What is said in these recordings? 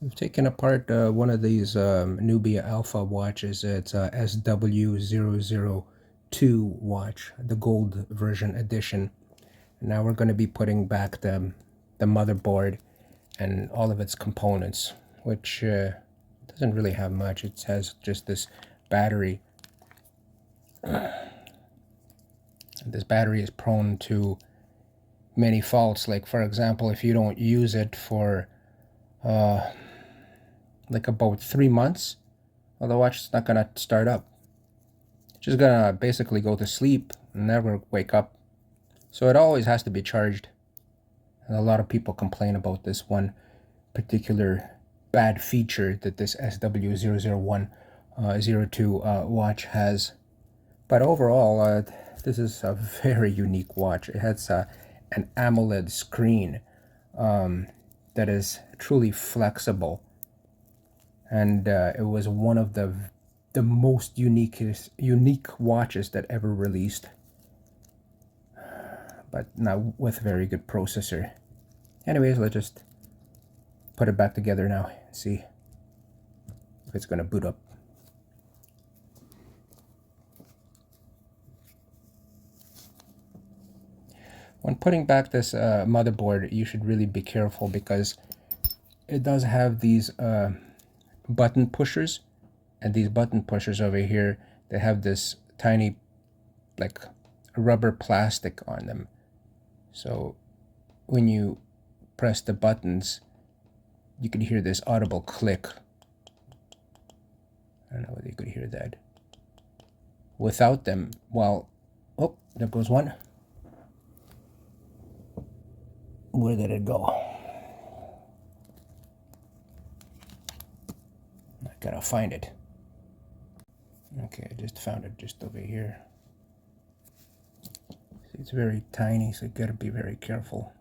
We've taken apart one of these Nubia Alpha watches. It's a SW002 watch, the gold version edition. And now we're going to be putting back the motherboard and all of its components, which doesn't really have much. It has just this battery. This battery is prone to many faults. Like, for example, if you don't use it for like about 3 months, well, the watch is not gonna start up. It's just gonna basically go to sleep and never wake up. So it always has to be charged. And a lot of people complain about this one particular bad feature that this SW00102 watch has. But overall, this is a very unique watch. It has an AMOLED screen that is truly flexible. And it was one of the most unique watches that ever released, but now with a very good processor. Anyways, let's just put it back together now and see if it's gonna boot up. When putting back this motherboard, you should really be careful because it does have these button pushers, and these button pushers over here, they have this tiny like rubber plastic on them. So when you press the buttons, you can hear this audible click. I don't know whether you could hear that. Without them, well, oh, there goes one. Where did it go? I gotta find it. Okay, I just found it just over here. See, it's very tiny, so you gotta be very careful.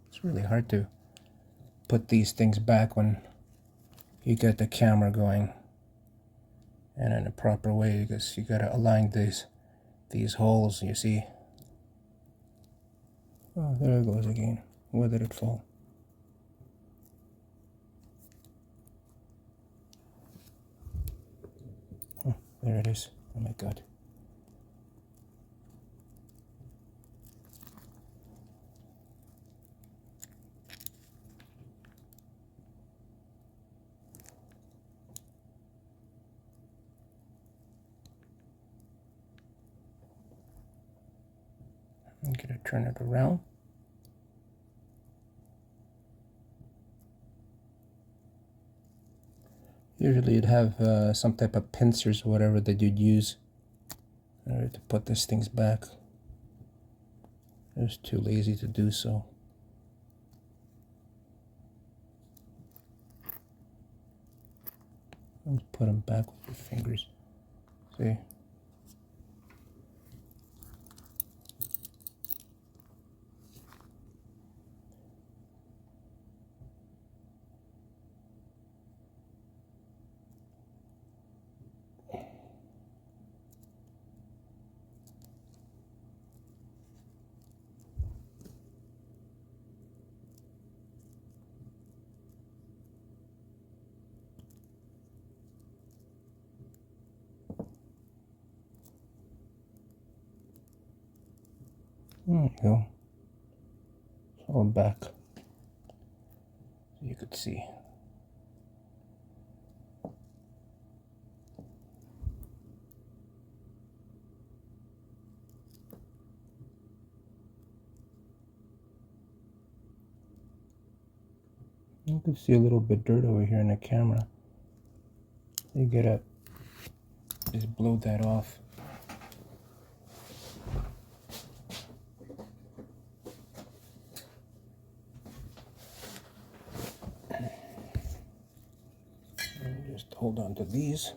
It's really hard to put these things back when you get the camera going and in a proper way, because you gotta align these holes, you see. Oh, there it goes again. Where did it fall? Oh, there it is. Oh my God. I'm gonna turn it around. Usually you'd have some type of pincers or whatever that you'd use in order to put these things back. I was too lazy to do so. Let's put them back with your fingers. See? There you go. It's all back. So you could see. You can see a little bit dirt over here in the camera. You gotta just blow that off. And just hold on to these.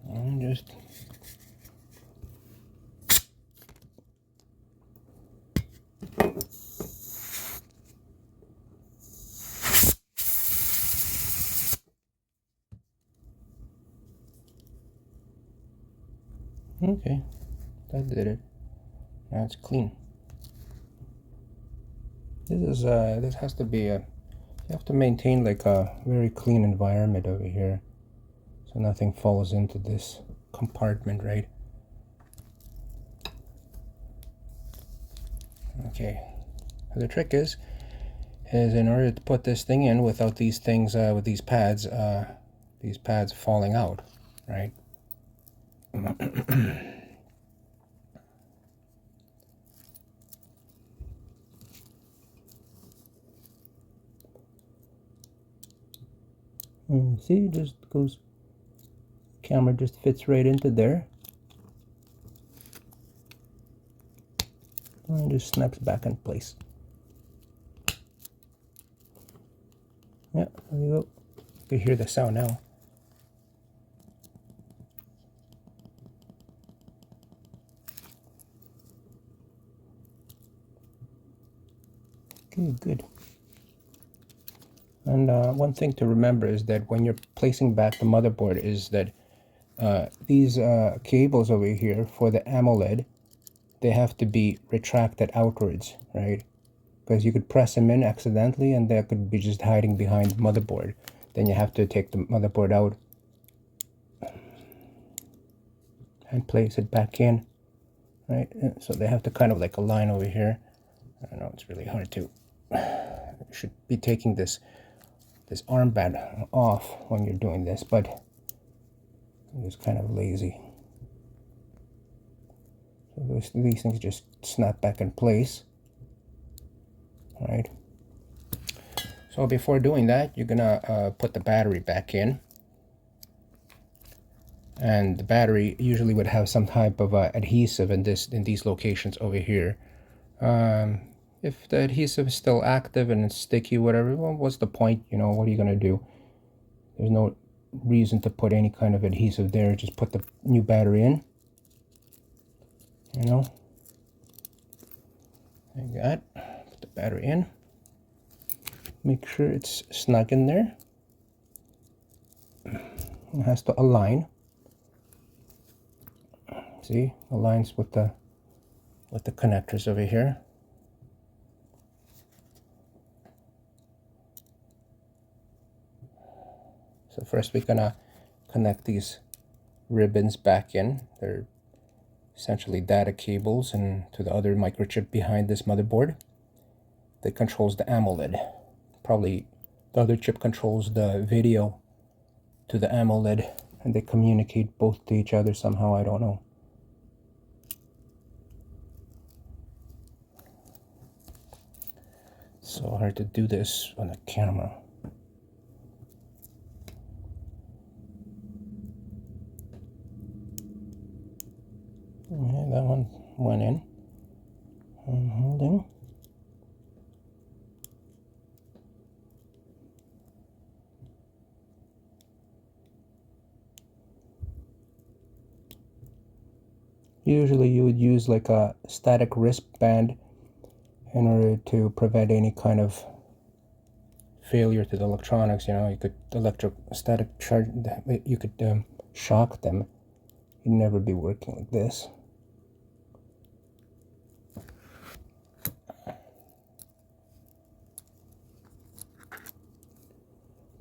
And just Okay, that did it. Now it's clean. This has to be a, you have to maintain like a very clean environment over here, so nothing falls into this compartment, right? Okay. The trick is in order to put this thing in without these things, with these pads falling out, right? See, it just goes, camera just fits right into there. And just snaps back in place. Yeah, there you go. You can hear the sound now. Okay, good. And one thing to remember is that when you're placing back the motherboard is that these cables over here for the AMOLED, they have to be retracted outwards, right? Because you could press them in accidentally and they could be just hiding behind the motherboard. Then you have to take the motherboard out and place it back in, right? So they have to kind of like align over here. I don't know, it's really hard to, you should be taking this armband off when you're doing this, but I'm just kind of lazy. So these things just snap back in place. All right. So before doing that, you're gonna put the battery back in, and the battery usually would have some type of adhesive in these locations over here. If the adhesive is still active and it's sticky, whatever, well, what's the point? You know, what are you gonna do? There's no reason to put any kind of adhesive there. Just put the new battery in. You know, like that. Put the battery in. Make sure it's snug in there. It has to align. See, aligns with the connectors over here. So first we're gonna connect these ribbons back in. They're essentially data cables and to the other microchip behind this motherboard that controls the AMOLED. Probably the other chip controls the video to the AMOLED, and they communicate both to each other somehow, I don't know. So hard to do this on a camera. Okay, that one went in. I'm holding. Usually you would use like a static wristband in order to prevent any kind of failure to the electronics. You know, you could static charge, you could shock them. You'd never be working like this.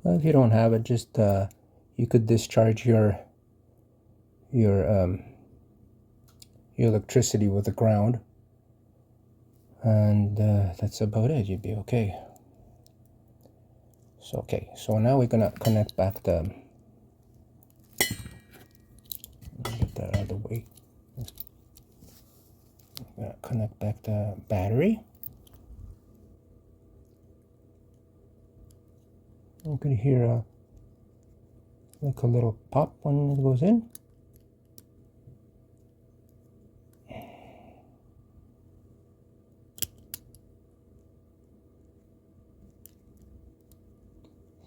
Well, if you don't have it, just you could discharge your electricity with the ground, and that's about it. You'd be okay. So okay, so now we're gonna connect back the, get that out of the way. We're gonna connect back the battery. You can hear like a little pop when it goes in.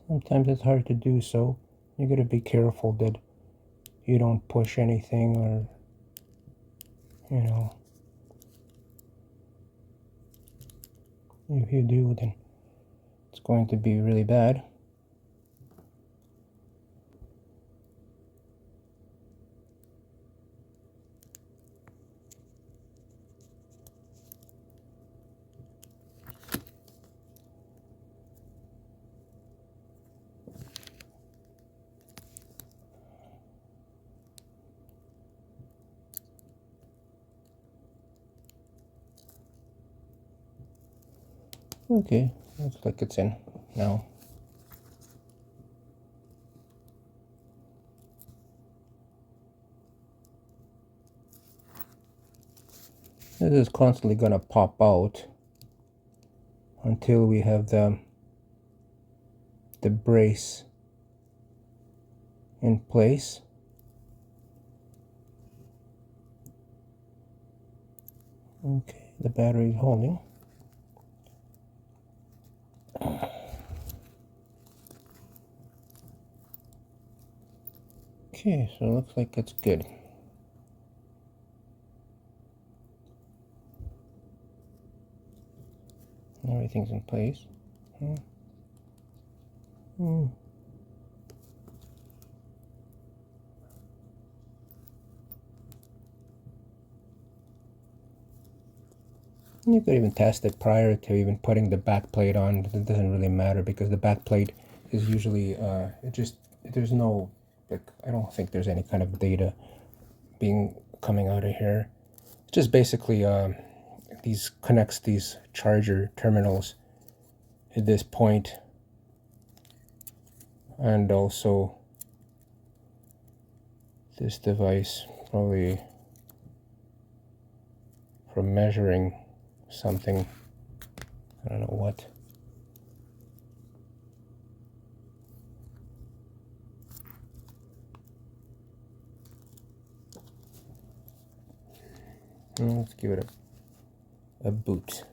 Sometimes it's hard to do so. You gotta be careful that you don't push anything, or, you know, if you do, then it's going to be really bad. Okay, looks like it's in now. This is constantly going to pop out until we have the brace in place. Okay, the battery is holding. Okay, so it looks like it's good. Everything's in place. You could even test it prior to even putting the back plate on. It doesn't really matter because the back plate is usually there's no, like, I don't think there's any kind of data coming out of here. It's just basically these connects these charger terminals at this point, and also this device, probably for measuring something, I don't know what. Let's give it a boot.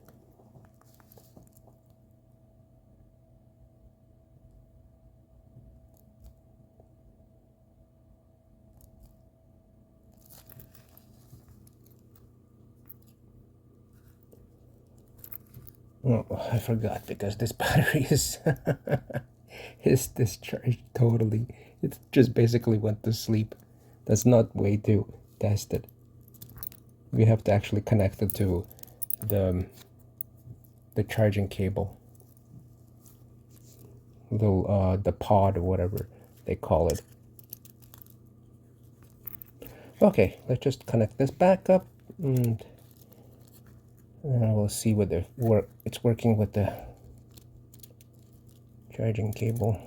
Oh, I forgot, because this battery is is discharged totally. It just basically went to sleep. That's not way to test it. We have to actually connect it to the charging cable, the pod or whatever they call it. Okay, let's just connect this back up, and we'll see whether it's working with the charging cable.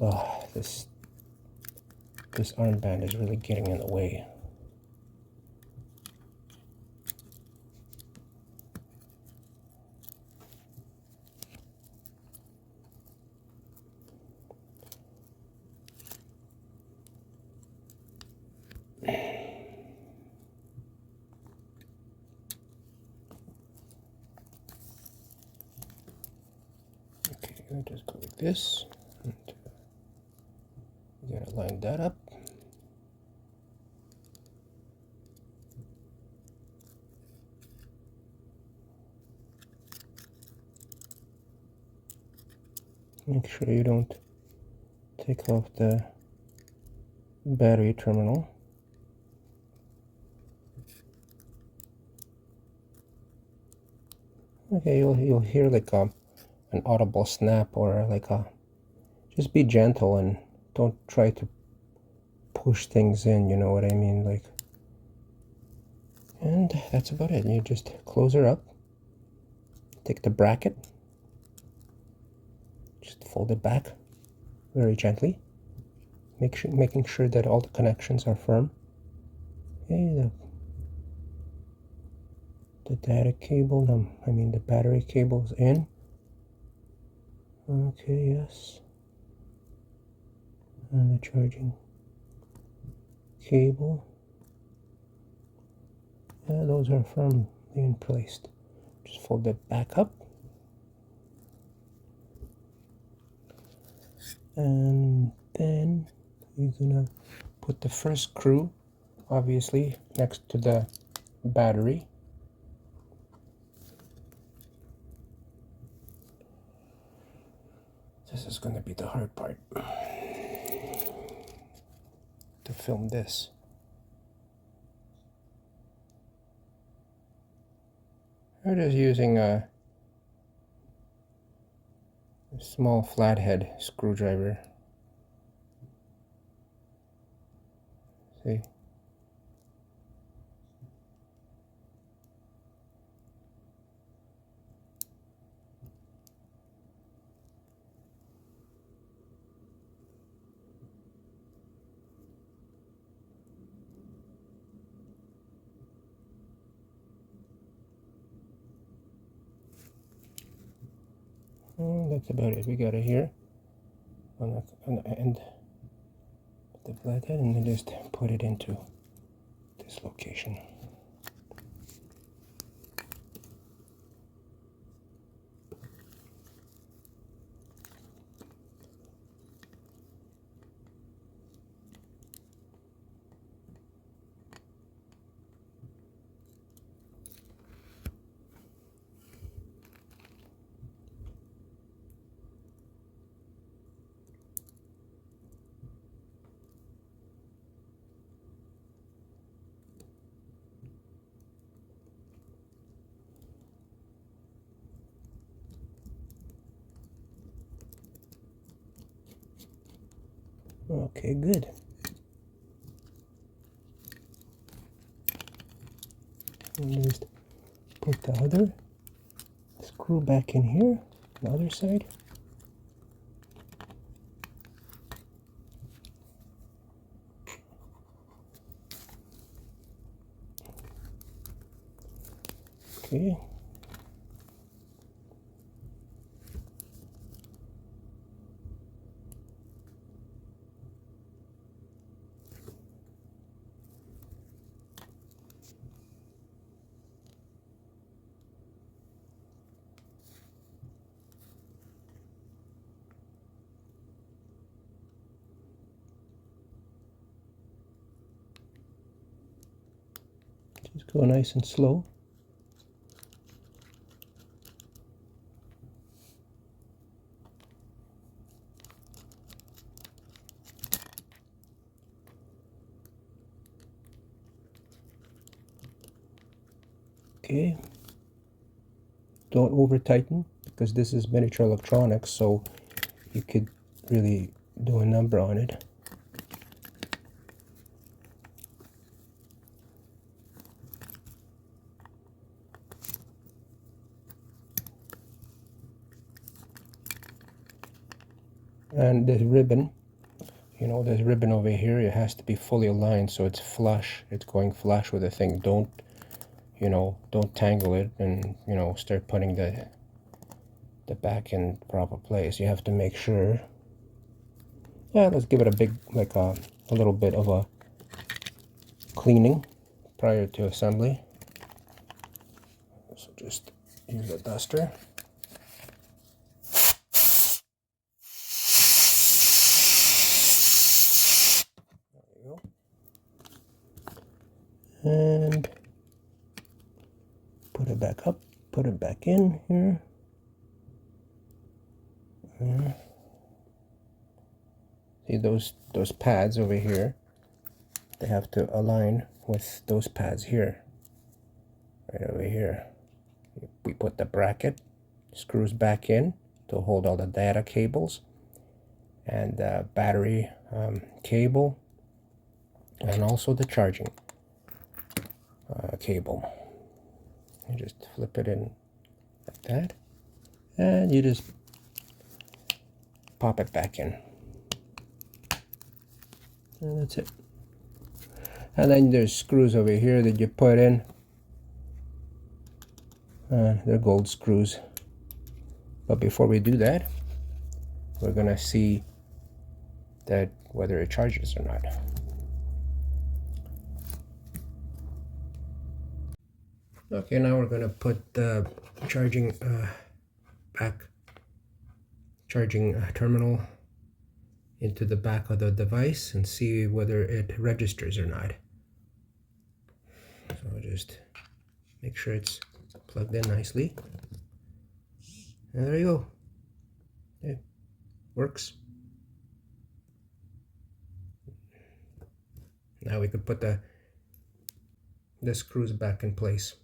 Oh, this armband is really getting in the way. Okay, I'll just go like this. We're gonna line that up. Make sure you don't take off the battery terminal. Okay, you'll hear like an audible snap, or like just be gentle and don't try to push things in, you know what I mean? Like, and that's about it. You just close her up, take the bracket, just fold it back very gently, making sure that all the connections are firm. Okay, the data cable, the battery cable is in. Okay, yes. And the charging cable. Yeah, those are firmly in place. Just fold it back up. And then you're gonna put the first screw, obviously, next to the battery. This is gonna be the hard part, to film this. I'm just using a small flathead screwdriver. See? That's about it. We got it here on the end of the flathead, and then just put it into this location. Okay, good. And just put the other screw back in here, the other side. Okay. Just go nice and slow. Okay. Don't over tighten, because this is miniature electronics, so you could really do a number on it. And this ribbon, you know, this ribbon over here, it has to be fully aligned so it's flush. It's going flush with the thing. Don't, you know, don't tangle it and, you know, start putting the back in proper place. You have to make sure. Yeah, let's give it a big, like a little bit of a cleaning prior to assembly. So just use a duster. And put it back up, put it back in here. See those pads over here, they have to align with those pads here, right over here. We put the bracket, screws back in to hold all the data cables and the battery cable, and also the charging cable. You just flip it in like that, and you just pop it back in, and that's it. And then there's screws over here that you put in. They're gold screws. But before we do that, we're gonna see that whether it charges or not. Okay, now we're gonna put the charging terminal into the back of the device and see whether it registers or not. So just make sure it's plugged in nicely. And there you go. It works. Now we can put the screws back in place.